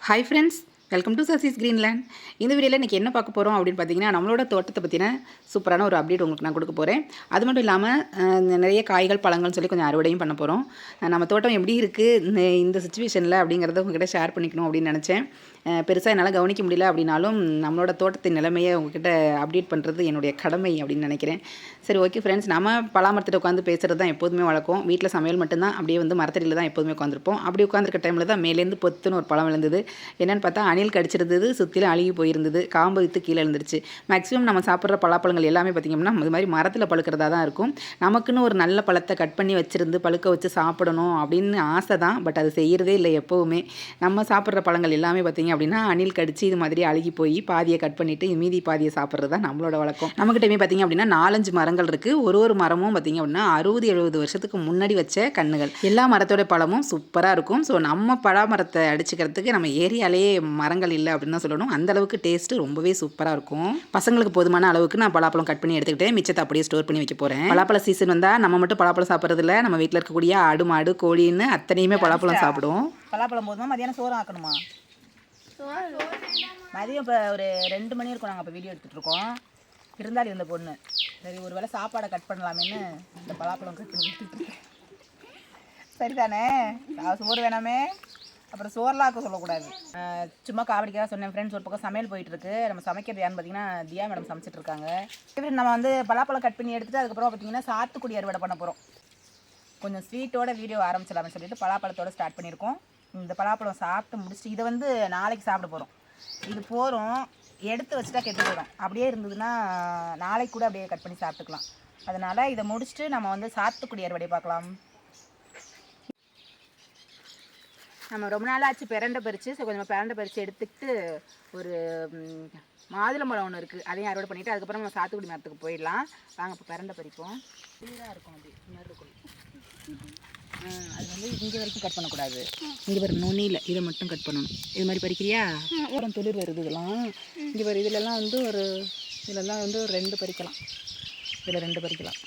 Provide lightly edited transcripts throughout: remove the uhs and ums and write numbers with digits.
Hi friends, welcome to Sasi's Greenland. இந்த வீடியோவில் இன்றைக்கி என்ன பார்க்க போகிறோம் அப்படின்னு பார்த்தீங்கன்னா, நம்மளோட தோட்டத்தை பற்றின சூப்பரான ஒரு அப்டேட் உங்களுக்கு நான் கொடுக்க போகிறேன். அது மட்டும் இல்லாமல் நிறைய காய்கள் பழங்கள்னு சொல்லி கொஞ்சம் அறுவடையும் பண்ண போகிறோம். நம்ம தோட்டம் எப்படி இருக்குது இந்த சுச்சுவேஷனில் அப்படிங்கிறத உங்ககிட்ட ஷேர் பண்ணிக்கணும் அப்படின்னு நினச்சேன். பெருசாக என்னால் கவனிக்க முடியல அப்படின்னாலும் நம்மளோட தோட்டத்தின் நிலைமையை உங்ககிட்ட அப்டேட் பண்ணுறது என்னுடைய கடமை அப்படின்னு நினைக்கிறேன். சரி, ஓகே ஃப்ரெண்ட்ஸ், நம்ம பலாமரத்தில் உட்காந்து பேசுகிறது தான் எப்போதுமே வழக்கம். வீட்டில் சமையல் மட்டும்தான், அப்படியே வந்து மரத்தடியில் தான் எப்போதுமே உட்காந்துருப்போம். அப்படி உட்காந்துருக்க டைமில் தான் மேலேருந்து பொத்துன்னு ஒரு பழம் விழுந்தது. என்னென்னு பார்த்தா அணில் கடிச்சிருந்தது, சுற்றிலும் அழுகி போயிருந்தது, காம்பு விற்று கீழே எழுந்துருச்சு. மேக்ஸிமம் நம்ம சாப்பிட்ற பலாப்பழங்கள் எல்லாமே பார்த்திங்கன்னா இது மாதிரி மரத்தில் பழுக்கிறதா தான் இருக்கும். நமக்குன்னு ஒரு நல்ல பழத்தை கட் பண்ணி வச்சுருந்து பழுக்க வச்சு சாப்பிடணும் அப்படின்னு ஆசை தான், பட் அது செய்கிறதே இல்லை எப்போவுமே. நம்ம சாப்பிட்ற பழங்கள் எல்லாமே பார்த்திங்க அப்படின்னா அணில் கடிச்சு இது மாதிரி அழுகி போய் பாதியை கட் பண்ணிவிட்டு மீதி பாதியை சாப்பிட்றது தான் நம்மளோட வழக்கம். நம்மகிட்டமே பார்த்திங்க அப்படின்னா 4-5 மரங்கள் இருக்குது. ஒரு மரமும் பார்த்திங்க அப்படின்னா 60-70 வருஷத்துக்கு முன்னாடி வச்ச கன்றுகள். எல்லா மரத்தோட பழமும் சூப்பராக இருக்கும். ஸோ நம்ம பலாமரத்தை அடிச்சுக்கிறதுக்கு நம்ம ஏரியாலேயே மரங்கள் இல்லை அப்படின்னு தான் சொல்லணும். அந்த அளவுக்கு டேஸ்ட்டு ரொம்பவே சூப்பராக இருக்கும். பசங்களுக்கு போதுமான அளவுக்கு நான் பலாப்பழம் கட் பண்ணி எடுத்துக்கிட்டு மிச்சத்தை அப்படியே ஸ்டோர் பண்ணி வைக்க போகிறேன். பலாப்பழ சீசன் வந்தால் நம்ம மட்டும் பலாப்பழம் சாப்பிட்றது இல்லை, நம்ம வீட்டில் இருக்கக்கூடிய ஆடு மாடு கோழின்னு அத்தனையுமே பலாப்பழம் சாப்பிடுவோம். பலாப்பழம் போதுமா? மதியானம் சோறு ஆக்கணுமா? மதியம் இப்போ ஒரு 2 மணி இருக்கும். நாங்கள் இப்போ வீடியோ எடுத்துகிட்ருக்கோம். விருந்தாளி இருந்த பொண்ணு, சரி ஒரு வேளை சாப்பாடை கட் பண்ணலாமேன்னு இந்த பலாப்பழம் கட் பண்ணி எடுத்துகிட்ருக்கேன். சரிதானே? சோறு வேணாமே, அப்புறம் சோர்லாக்க சொல்லக்கூடாது. சும்மா காமெடிக்காக சொன்னேன் ஃப்ரெண்ட்ஸ். ஒரு பக்கம் சமையல் போயிட்டுருக்கு. நம்ம சமைக்கிறது யாருன்னு பார்த்தீங்கன்னா தியா மேடம் சமைச்சிட்டு இருக்காங்க. நம்ம வந்து பலாப்பழம் கட் பண்ணி எடுத்துகிட்டு அதுக்கப்புறம் பார்த்தீங்கன்னா சாத்துக்குடி அறுவடை பண்ண போகிறோம். கொஞ்சம் ஸ்வீட்டோட வீடியோ ஆரம்பிச்சிடலாம்னு சொல்லிட்டு பலாப்பழத்தோடு ஸ்டார்ட் பண்ணியிருக்கோம். இந்த பலாப்பழம் சாப்பிட்டு முடிச்சுட்டு இதை வந்து நாளைக்கு சாப்பிட போகிறோம். இது போகிறோம் எடுத்து வச்சுட்டா கெட்டு போயிடும். அப்படியே இருந்ததுன்னா நாளைக்கு கூட அப்படியே கட் பண்ணி சாப்பிட்டுக்கலாம். அதனால் இதை முடிச்சுட்டு நம்ம வந்து சாத்துக்குடி அறுவடை பார்க்கலாம். நம்ம ரொம்ப நாள் ஆச்சு பிரண்டை பறித்து. ஸோ கொஞ்சம் பிரண்டை பறித்து எடுத்துக்கிட்டு ஒரு மாதுளம்பழம் ஒன்று இருக்குது, அதையும் அறுவடை பண்ணிவிட்டு அதுக்கப்புறம் நம்ம சாத்துக்குடி மரத்துக்கு போயிடலாம். வாங்க இப்போ பிரண்டை பறிப்போம். கிளியராக இருக்கும், அப்படி இந்த மாதிரி இருக்கும். அது வந்து இங்கே வரைக்கும் கட் பண்ணக்கூடாது. இங்கே வர நுனியில் இதை மட்டும் கட் பண்ணணும். இது மாதிரி பறிக்கிறியா? அப்புறம் துளிர் வருது இதெல்லாம். இங்கே வர இதிலெல்லாம் வந்து இதெல்லாம் வந்து ஒரு 2 பறிக்கலாம். இதில் 2 பறிக்கலாம்.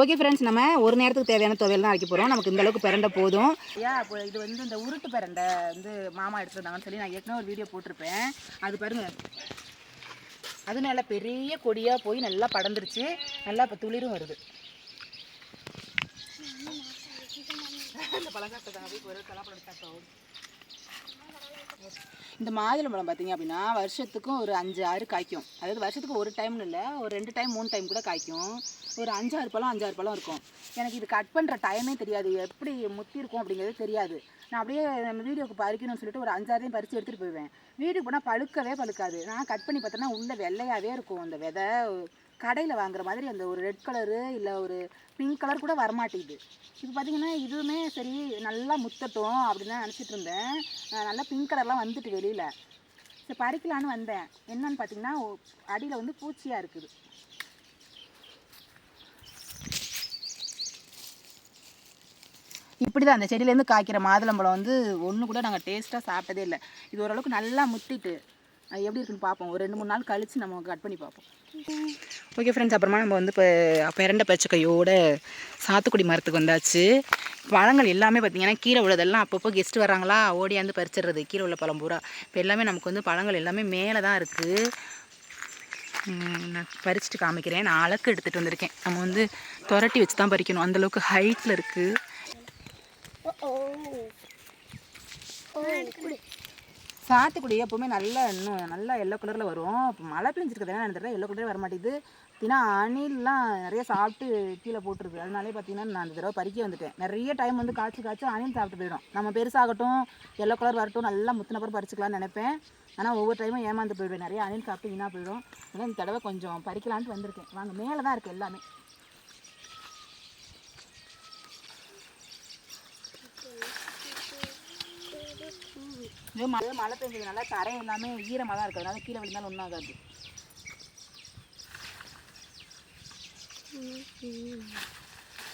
ஓகே ஃப்ரெண்ட்ஸ், நம்ம ஒரு நேரத்துக்கு தேவையான துவையல் தான் அரைக்க போகிறோம். நமக்கு இந்த அளவுக்கு பிரண்டை போதும். இப்போ இது வந்து இந்த உருட்டு பிரண்டை வந்து மாமா எடுத்துருந்தாங்கன்னு சொல்லி நான் ஏற்கனவே ஒரு வீடியோ போட்டிருப்பேன். அது பாருங்கள், அது நல்லா பெரிய கொடியாக போய் நல்லா படந்துருச்சு. நல்லா இப்போ துளிரும் வருது. இந்த மாதுளம்பழம் பார்த்தீங்க அப்படின்னா வருஷத்துக்கும் ஒரு 5-6 காய்க்கும். அதாவது வருஷத்துக்கு ஒரு டைம்னு இல்லை, ஒரு 2 டைம் 3 டைம் கூட காய்க்கும். ஒரு 5-6 பழம் இருக்கும். எனக்கு இது கட் பண்ணுற டைமே தெரியாது, எப்படி முத்தி இருக்கும் அப்படிங்கிறது தெரியாது. நான் அப்படியே நம்ம வீடியோக்கு பறிக்கணும்னு சொல்லிட்டு ஒரு 5-6 பறித்து எடுத்துகிட்டு போயிடுவேன். வீட்டுக்கு போனால் பழுக்காது. நான் கட் பண்ணி பார்த்தோன்னா உள்ளே வெள்ளையாகவே இருக்கும். அந்த விதை கடையில் வாங்குற மாதிரி அந்த ஒரு ரெட் கலரு இல்லை ஒரு பிங்க் கலர் கூட வரமாட்டேங்குது. இப்போ பார்த்திங்கன்னா இதுவுமே சரி நல்லா முத்தட்டும் அப்படின்னு தான் நினச்சிட்டு இருந்தேன். நல்லா பிங்க் கலர்லாம் வந்துட்டு வெளியில். சரி பறிக்கலான்னு வந்தேன். என்னன்னு பார்த்தீங்கன்னா அடியில் வந்து பூச்சியாக இருக்குது. இப்படி தான் அந்த செடியிலேருந்து காய்க்கிற மாதுளம்பழம் வந்து ஒன்று கூட நாங்கள் டேஸ்ட்டாக சாப்பிட்டதே இல்லை. இது ஓரளவுக்கு நல்லா முத்திட்டு எப்படி இருக்குன்னு பார்ப்போம். ஒரு 2-3 நாள் கழித்து நம்ம கட் பண்ணி பார்ப்போம். ஓகே ஃப்ரெண்ட்ஸ், அப்புறமா நம்ம வந்து இப்போ பிரண்டை பச்சைக்கையோட சாத்துக்குடி மரத்துக்கு வந்தாச்சு. பழங்கள் எல்லாமே பார்த்திங்கன்னா கீழே உள்ளதெல்லாம் அப்பப்போ கெஸ்ட்டு வராங்களா, ஓடியாந்து பறிச்சிடுறது கீழே உள்ள பழம் பூரா. இப்போ எல்லாமே நமக்கு வந்து பழங்கள் எல்லாமே மேலே தான் இருக்குது. நான் பறிச்சுட்டு காமிக்கிறேன். நான் அலக்கு எடுத்துகிட்டு வந்திருக்கேன். நம்ம வந்து துரட்டி வச்சு தான் பறிக்கணும், அந்தளவுக்கு ஹைட்டில் இருக்குது. சாத்துக்குடி எப்போவுமே இன்னும் நல்லா எல்லோ கலரில் வரும். இப்போ மழை பெஞ்சிருக்குது என்ன எல்லோ கலரே வர மாட்டேங்குது. ஏன்னா அணில்லாம் நிறைய சாப்பிட்டு கீழே போட்டுருது. அதனாலே பார்த்தீங்கன்னா நான் அந்த தடவை பறிக்க வந்துட்டேன். நிறைய டைம் வந்து காய்ச்சி அணில் சாப்பிட்டு போயிடும். நம்ம பெருசாகட்டும் எல்லோ கலர் வரட்டும் நல்லா முத்தினப்பறம் பறிச்சுக்கலான்னு நினைப்பேன். ஆனால் ஒவ்வொரு டைமும் ஏமாந்து போயிடுவேன். நிறைய அணில் சாப்பிட்டு வீணாக போயிடும். அதனால் இந்த தடவை கொஞ்சம் பறிக்கலான்ட்டு வந்திருக்கேன். வாங்க, மேலே தான் இருக்குது எல்லாமே. மழை பெஞ்சதுனால தரை எல்லாமே ஈரமாக தான் இருக்கிறதுனால கீழே விழுந்தாலும் ஒன்றும் ஆகாது.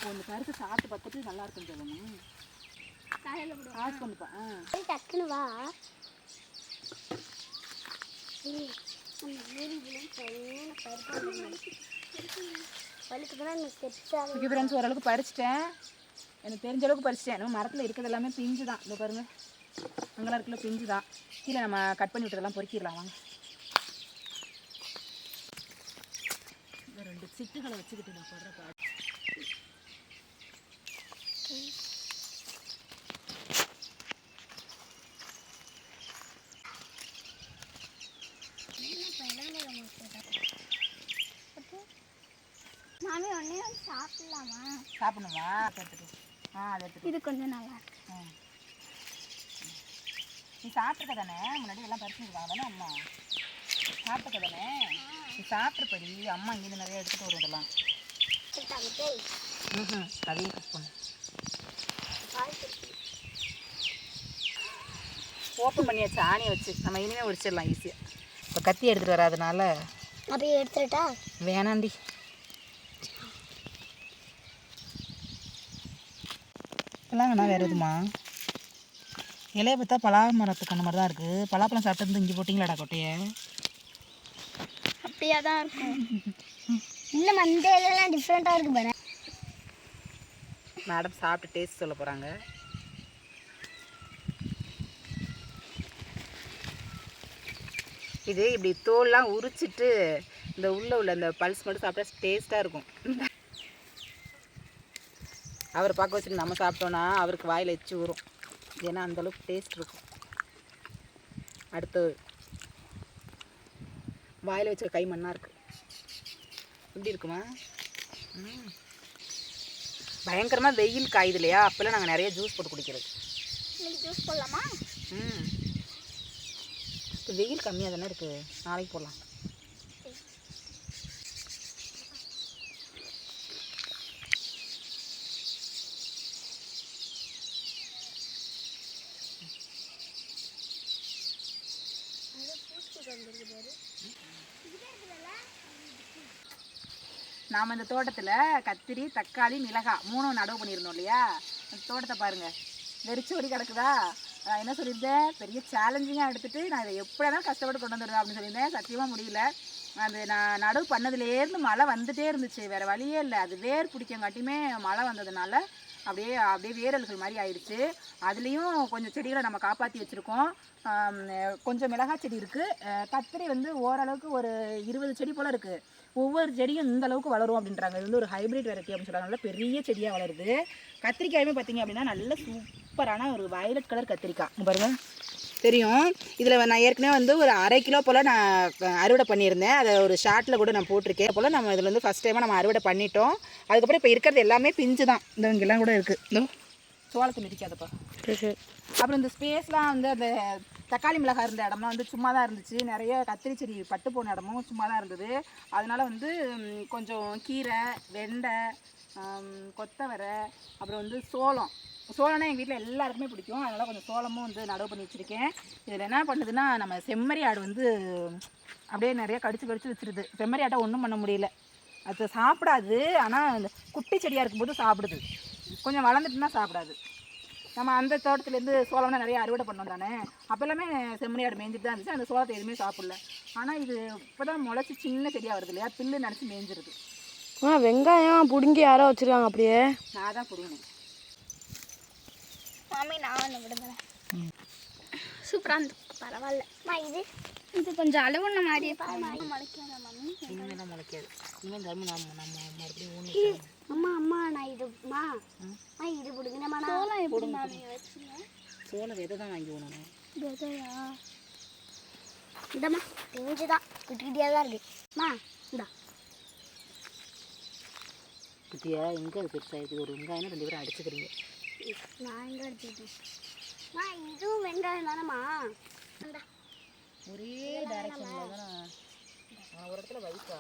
ஒன்று பருத்து சாப்பிட்டு பார்த்துட்டு நல்லா இருக்கும் சொல்லணும். காசு பண்ணுப்பா. டக்குன்னு வா. ஃப்ரெண்ட்ஸ் ஓரளவுக்கு பறிச்சிட்டேன், எனக்கு தெரிஞ்ச அளவுக்கு பறிச்சிட்டேன். நம்ம மரத்தில் இருக்கிறது எல்லாமே பிஞ்சு தான். இந்த பாருங்க, அங்கெல்லாம் இருக்குல்ல பிஞ்சு தான். கீழே நம்ம கட் பண்ணி விட்டதெல்லாம் பொறுக்கிடலாம் வாங்க. இந்த 2 சிட்டுகளை வச்சுக்கிட்டு நான் போடுற பாட்டு. மாமி ஒன்னே சாப்பிடலாமா? சாப்பிடணுமா? எடுத்துட்டு அதை எடுத்துட்டு. இது கொஞ்சம் நல்லா இருக்கு. நீ சாப்பிட்ருக்க தானே? முன்னாடி எல்லாம் பறிச்சுருக்காங்க தானே அம்மா? சாப்பிட்டுக்க தானே? நீ சாப்பிட்ருப்படி. அம்மா இங்கேருந்து நிறைய எடுத்துகிட்டு வரும் இதெல்லாம். அதையும் கட் பண்ணு. ஓப்பன் பண்ணியாச்சு ஆணியை வச்சு. நம்ம இனிமேல் உரிச்சிடலாம் ஈஸியாக. இப்போ கத்தி எடுத்துகிட்டு வராதனால அப்படியே எடுத்துட்டா வேணாண்டி. பலாங்கண்ணா வேறு எதுமா? இலையை பார்த்தா பலா மரத்துக்கு அந்த மாதிரி தான் இருக்குது. பலாப்பழம் சாப்பிட்டு இங்கே போட்டிங்களாடா கொட்டையை? அப்படியே தான் இருக்கும். இல்லை மந்த இலையெல்லாம் டிஃப்ரெண்ட்டாக இருக்குது பாரு. மேடம் சாப்பிட்டு டேஸ்ட் சொல்ல போகிறாங்க. இது இப்படி தோல்லாம் உரிச்சிட்டு இந்த உள்ள இந்த பல்ஸ் மட்டும் சாப்பிட்டா டேஸ்ட்டாக இருக்கும். அவரை பார்க்க வச்சுட்டு நம்ம சாப்பிட்டோன்னா அவருக்கு வாயில் எச்சு ஊறும். ஏன்னா அந்தளவுக்கு டேஸ்ட் இருக்கும். அடுத்து வாயில் வச்ச கை மண்ணாக இருக்குது. எப்படி இருக்குமா? பயங்கரமாக வெயில் காயுது இல்லையா? அப்போல்லாம் நாங்கள் நிறைய ஜூஸ் போட்டு குடிக்கிறது. ஜூஸ் போடலாமா? இப்போ வெயில் கம்மியாக தானே இருக்குது, நாளைக்கு போடலாம். நாம் இந்த தோட்டத்தில் கத்திரி, தக்காளி, மிளகாய் 3 நடவு பண்ணியிருந்தோம் இல்லையா? அந்த தோட்டத்தை பாருங்கள், வெறிச்சோடி கிடக்குதா? நான் என்ன சொல்லியிருந்தேன், பெரிய சேலஞ்சிங்காக எடுத்துகிட்டு நான் இதை எப்படியாவது கஷ்டப்பட்டு கொண்டு வந்துடுவேன் அப்படின்னு சொல்லியிருந்தேன். சத்தியமாக முடியல. அது நான் நடவு பண்ணதுலேருந்து மழை வந்துகிட்டே இருந்துச்சு, வேறு வழியே இல்லை. அது வேர் பிடிக்கங்காட்டியுமே மழை வந்ததுனால அப்படியே வேரல்கள் மாதிரி ஆயிடுச்சு. அதுலேயும் கொஞ்சம் செடிகளை நம்ம காப்பாற்றி வச்சுருக்கோம். கொஞ்சம் மிளகாய் செடி இருக்குது. கத்திரி வந்து ஓரளவுக்கு ஒரு 20 செடி போல் இருக்குது. ஒவ்வொரு செடியும் இந்த அளவுக்கு வளரும் அப்படின்றாங்க. இது வந்து ஒரு ஹைப்ரிட் வெரைட்டி அப்படின்னு சொல்கிறாங்க. நல்ல பெரிய செடியாக வளருது. கத்திரிக்காயுமே பார்த்திங்க அப்படின்னா நல்ல சூப்பரான ஒரு வயலட் கலர் கத்திரிக்காய் பாருங்கள், தெரியும். இதில் நான் ஏற்கனவே வந்து ஒரு 1/2 கிலோ போல் நான் அறுவடை பண்ணியிருந்தேன். அதை ஒரு ஷார்ட்டில் கூட நான் போட்டிருக்கேன். போல் நம்ம இதில் வந்து ஃபஸ்ட் டைமாக நம்ம அறுவடை பண்ணிட்டோம். அதுக்கப்புறம் இப்போ இருக்கிறது எல்லாமே பிஞ்சு தான். இந்த இங்கெல்லாம் கூட இருக்குது. இந்த சோளத்தை மிதிக்காதப்பா. அப்புறம் இந்த ஸ்பேஸ்லாம் வந்து அந்த தக்காளி மிளகாய் இருந்த இடம்லாம் வந்து சும்மா தான் இருந்துச்சு. நிறைய கத்திரி செடி பட்டு போன இடமும் சும்மா தான் இருந்தது. அதனால் வந்து கொஞ்சம் கீரை, வெண்டை, கொத்தவரை, அப்புறம் வந்து சோளம்னா எங்கள் வீட்டில் எல்லாருக்குமே பிடிக்கும். அதனால் கொஞ்சம் சோளமும் வந்து நடவு பண்ணி வச்சுருக்கேன். இதில் என்ன பண்ணுதுன்னா, நம்ம செம்மறி ஆடு வந்து அப்படியே நிறைய கடிச்சு வச்சுருது. செம்மறி ஆட்டை ஒன்றும் பண்ண முடியல. அது சாப்பிடாது. ஆனால் இந்த குட்டி செடியாக இருக்கும்போது சாப்பிடுது. கொஞ்சம் வளர்ந்துட்டுனா சாப்பிடாது. நம்ம அந்த தோட்டத்துலேருந்து சோளம்னா நிறைய அறுவடை பண்ணோம் தானே, அப்போ எல்லாமே செம்மறி ஆடு மேய்ஞ்சிட்டு தான் இருந்துச்சு. அந்த சோளத்தை எதுவுமே சாப்பிடல. ஆனால் இது இப்போ தான் முளைச்சி சின்ன செடியாக வருது இல்லையா, பில்லு நினச்சி மேய்ஞ்சிருது. வெங்காயம் பிடுங்கி யாரோ வச்சுருக்காங்க அப்படியே. நான் தான் பிடுங்கணும் மாமி. நான் விடுதலை சூப்பராக இருந்து பரவாயில்ல. இது கொஞ்சம் அளவுன மாதிரியே முளைக்காத மாமி. இனிமேல் முளைக்காது. இனிமேல் தர்மம் நம்ம மறுபடியும் ஊனி. அம்மா நான் இது பிடுங்கினேம்மா. சோளம் எப்படி மாமி வச்சுங்க? சோளம் விதை தான் வாங்கி ஊனணும். விதையா? இந்தம்மா பிஞ்சு தான் விட்டுக்கிட்டே தான் இருக்குமா. இந்தா குட்டியா எங்கே அது பெருசாகிடுது? ஒரு வெங்காயம் 2 பேரும் அடிச்சுக்கிறீங்க. நான் எங்கே அடிச்சுக்கிட்டேன்மா? இதுவும் வெங்காயம் தானேம்மா? ஒரே டைரக்ஷனில் தானே ஒரு இடத்துல வைப்பா.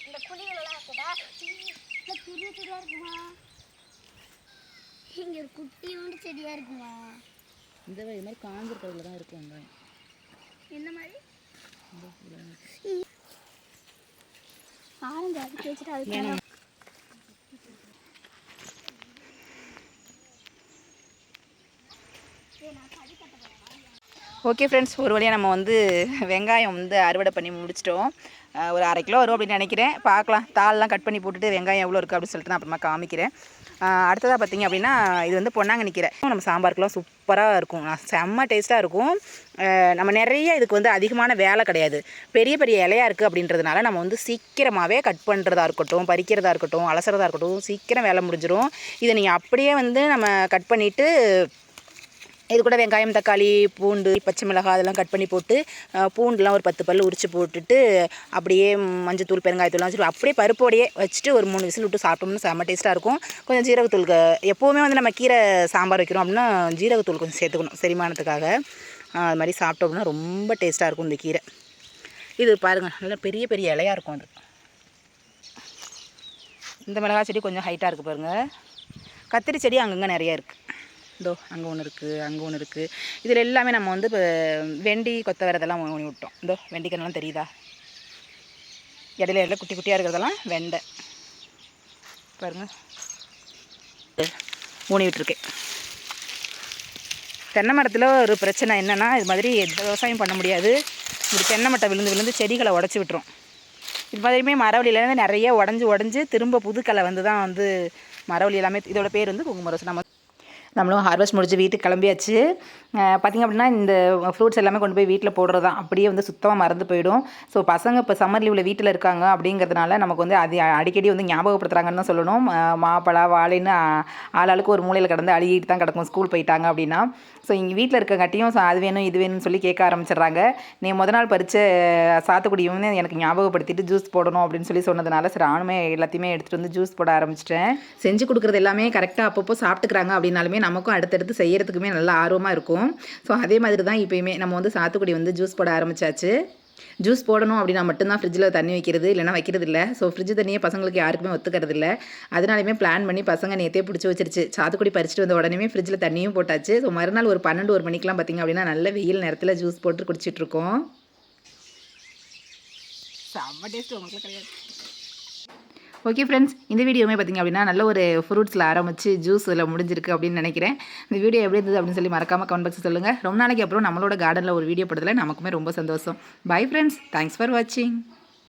இந்த குழிகளெல்லாம் இருக்குதா? இந்த பெரிய செடியாக இருக்குமா? இங்கே ஒரு குட்டியோண்டு செடியாக இருக்குமா? இந்த மாதிரி காஞ்சிருக்கிறதுல தான் இருக்கும் வெங்காயம். என்ன மாதிரி? ஆரஞ்சு அடிச்சு வச்சுட்டு அதுக்கு ஓகே ஃப்ரெண்ட்ஸ், ஒரு வழியாக நம்ம வந்து வெங்காயம் வந்து அறுவடை பண்ணி முடிச்சிட்டோம். ஒரு 1/2 கிலோ வரும் அப்படின்னு நினைக்கிறேன். பார்க்கலாம், தாள்லாம் கட் பண்ணி போட்டுட்டு வெங்காயம் எவ்வளோ இருக்குது அப்படின்னு சொல்லிட்டு நான் அப்புறமா காமிக்கிறேன். அடுத்ததாக பார்த்திங்க அப்படின்னா இது வந்து பொன்னாங்கண்ணி கீரை. நம்ம சாம்பாருக்குலாம் சூப்பராக இருக்கும், செம்ம டேஸ்ட்டாக இருக்கும். நம்ம நிறைய இதுக்கு வந்து அதிகமான வேலை கிடையாது, பெரிய பெரிய இலையாக இருக்குது அப்படின்றதுனால நம்ம வந்து சீக்கிரமாகவே கட் பண்ணுறதா இருக்கட்டும், பறிக்கிறதா இருக்கட்டும், அலசுறதா இருக்கட்டும், சீக்கிரம் வேலை முடிஞ்சிடும். இதை நீங்கள் அப்படியே வந்து நம்ம கட் பண்ணிவிட்டு இது கூட வெங்காயம், தக்காளி, பூண்டு, பச்சை மிளகாய் அதெல்லாம் கட் பண்ணி போட்டு பூண்டுலாம் ஒரு 10 பல் உரித்து போட்டுட்டு அப்படியே மஞ்சத்தூள், பெருங்காயத்தூள்லாம் வச்சுட்டு அப்படியே பருப்போடையே வச்சுட்டு ஒரு 3 விசில் விட்டு சாப்பிட்டோம்னா செம்ம டேஸ்ட்டாக இருக்கும். கொஞ்சம் ஜீரகத்தூள், எப்போவுமே வந்து நம்ம கீரை சாம்பார் வைக்கிறோம் அப்படின்னா ஜீரகத்தூள் கொஞ்சம் சேர்த்துக்கணும் செரிமானத்துக்காக. அது மாதிரி சாப்பிட்டோம் அப்படின்னா ரொம்ப டேஸ்ட்டாக இருக்கும் இந்த கீரை. இது பாருங்கள், நல்லா பெரிய பெரிய இலையாக இருக்கும். அது இந்த மிளகாய் செடி கொஞ்சம் ஹைட்டாக இருக்குது பாருங்கள். கத்திரி செடி அங்கங்கே நிறையா இருக்குது. இதோ அங்கே ஒன்று இருக்குது, அங்கே ஒன்று இருக்குது. இதில் எல்லாமே நம்ம வந்து இப்போ வெண்டி, கொத்தவரை இதெல்லாம் ஊனி விட்டோம். இதோ வெண்டிக்கண்ணெல்லாம் தெரியுதா, இடையில குட்டி குட்டியாக இருக்கிறதெல்லாம் வெண்டை பாருங்கள் ஊனி விட்டுருக்கேன். தென்னை மரத்தில் ஒரு பிரச்சனை என்னென்னா, இது மாதிரி எந்த விவசாயம் பண்ண முடியாது. இப்படி தென்னை மட்டை விழுந்து விழுந்து செடிகளை உடச்சி விட்டுரும். இது மாதிரியுமே மரவள்ளியிலேருந்து நிறைய உடஞ்சி திரும்ப புதுக்களை வந்து தான் வந்து மரவள்ளி எல்லாமே. இதோட பேர் வந்து குங்குமரோஸ். நம்மளும் ஹார்வெஸ்ட் முடிச்சு வீட்டுக்கு கிளம்பியாச்சு. பார்த்திங்க அப்படின்னா இந்த ஃப்ரூட்ஸ் எல்லாமே கொண்டு போய் வீட்டில் போடுறது தான், அப்படியே வந்து சுத்தமாக மறந்து போயிடும். ஸோ பசங்க இப்போ சம்மர் லீவில் வீட்டில் இருக்காங்க அப்படிங்கிறதுனால நமக்கு வந்து அது அடிக்கடி வந்து ஞாபகப்படுத்துகிறாங்கன்னு தான் சொல்லணும். மாப்பழா, வாழைன்னு ஆளாளுக்கு ஒரு மூலையில் கிடந்து அழுகிட்டு தான் கிடக்கும் ஸ்கூல் போயிட்டாங்க அப்படின்னா. ஸோ இங்கே வீட்டில் இருக்கங்காட்டியும் அது வேணும் இது வேணும்னு சொல்லி கேட்க ஆரம்பிச்சிடுறாங்க. நீ நாள் பறித்த சாத்துக்குடியும் எனக்கு ஞாபகப்படுத்திட்டு ஜூஸ் போடணும் அப்படின்னு சொல்லி சொன்னதுனால சரி நானுமே எல்லாத்தையுமே எடுத்துகிட்டு வந்து ஜூஸ் போட ஆரம்பிச்சிட்டேன். செஞ்சு கொடுக்குறது எல்லாமே கரெக்டாக அப்பப்போ சாப்பிட்டுக்கிறாங்க அப்படின்னாலுமே நமக்கும் அடுத்தடுத்து செய்கிறதுக்குமே நல்லா ஆர்வமாக இருக்கும். ஸோ அதே மாதிரி தான் இப்போயுமே நம்ம வந்து சாத்துக்குடி வந்து ஜூஸ் போட ஆரம்பித்தாச்சு. ஜூஸ் போடணும் அப்படின்னா மட்டும்தான் ஃப்ரிட்ஜில் தண்ணி வைக்கிறது, இல்லைனா வைக்கிறது இல்லை. ஸோ ஃப்ரிட்ஜ் தண்ணியே பசங்களுக்கு யாருக்குமே ஒத்துக்கிறது இல்லை. அதனாலுமே பிளான் பண்ணி பசங்க நேற்றே பிடிச்சி வச்சிருச்சு. சாத்துக்குடி பறிச்சுட்டு வந்த உடனே ஃப்ரிட்ஜில் தண்ணியும் போட்டாச்சு. ஸோ மறுநாள் ஒரு 12-1 மணிக்கெலாம் பார்த்திங்க அப்படின்னா நல்ல வெயில் நேரத்தில் ஜூஸ் போட்டு குடிச்சிட்ருக்கோம். செம்ம டேஸ்ட் உங்களுக்கு கிடையாது. ஓகே ஃப்ரெண்ட்ஸ், இந்த வீடியோவுமே பார்த்திங்க அப்படின்னா நல்ல ஒரு ஃப்ரூட்ஸில் ஆரம்பித்து ஜூஸில் முடிஞ்சிருக்கு அப்படின்னு நினைக்கிறேன். இந்த வீடியோ எப்படி இருந்தது அப்படின்னு சொல்லி மறக்காமல் கமெண்ட் பாக்ஸில் சொல்லுங்கள். ரொம்ப நாளைக்கு அப்புறம் நம்மளோட கார்டனில் ஒரு வீடியோ போடுறதுல நமக்குமே ரொம்ப சந்தோஷம். பை ஃப்ரெண்ட்ஸ், தேங்க்ஸ் ஃபார் வாட்சிங்.